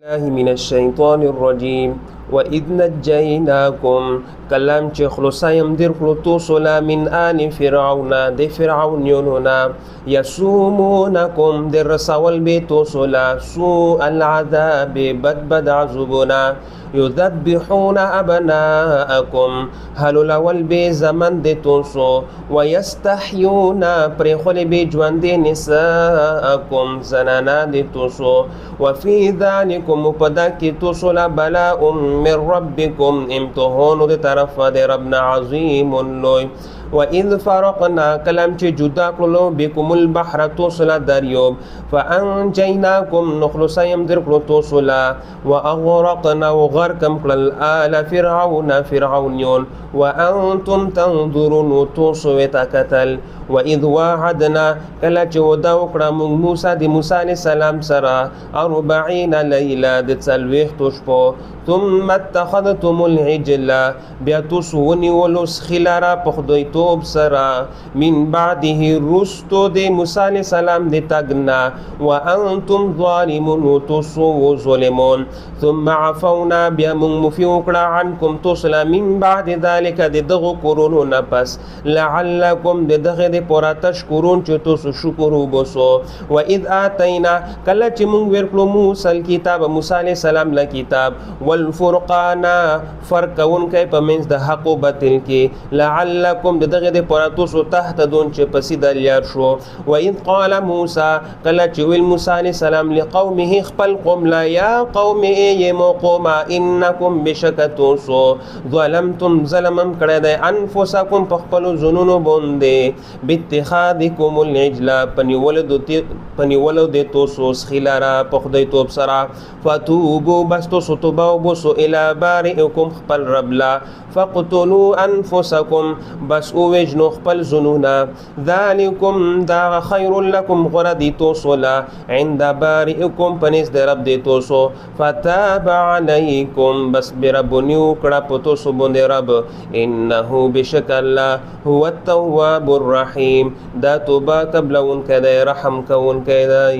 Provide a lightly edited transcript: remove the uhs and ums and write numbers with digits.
الله من الشيطان الرجيم وإذ نجيناكم كلام چې خلاصایم در کړو تاسو لا من آل فرعون د فرعون یونونا یسومونکم در رسول به تاسو لا سوء العذاب بد عذابنا يذبحون أبناءكم هل لول به زمن د تاسو ويستحيون پرخول به ژوند نساءكم زنانا د تاسو وفي ذلكم پدک تاسو لا بلاء من ربكم امتحان د طرف د ربنا عظيم لوی وإذ فرقنا كلام چې جدا کړلو بكم البحر توسلا دریوب فأنجيناكم نخلصایم در کړو توسلا وأغرقنا وغرقم کړل آل فرعون وأنتم تنظرون توسو وتکتل وإذ واعدنا کله چې ودا وکړه موسی د موسی عليه السلام سره 40 ليله د څلوېښتو شپو ثم اتخذتم العجل بیا تاسو ونیولو سخیلاره په خدای توب سره من بعده رستو د موسی عليه السلام د تګنا وانتم ظالمون تاسو ظالمون ثم عفونا بیا موږ مفي وکړه عنکم تاسو من بعد ذلك د دغه قرونو نه پس لعلکم د دغه د پورا تشکرون چې تاسو شکر وباسو واذ اتینا کله چې موږ ورکړو موسی الکتاب موسی عليه السلام له کتاب والفرقان فرقون کې په منځ د حق او باطل کې لعلکم دغه د پورا تاسو تهتدون چې پسې د لار شو واذ قال موسی کله چې ویل موسی عليه السلام لقومه خپل قوم لا یا قوم ای قوم انکم بشکتوسو ظلمتم ظلمم کړه د انفسکم په خپل زنونو باندې باتخاذکم العجل پنیولو د توسو خلارا په خدای توب سره فتوبوا بس توسو توبه وبسو الى بارئکم خپل رب لا فقتلوا انفسکم بس اوجنو خپل زنونا ذالکم دا خیر لکم غردی توسو لا عند بارئکم پنیز د رب د توسو فتاب علیکم بس بربنیو کړه په توسو باندې رب انه بشک الله هو التواب الرحیم دا توبه قبل ان کده رحم کون کده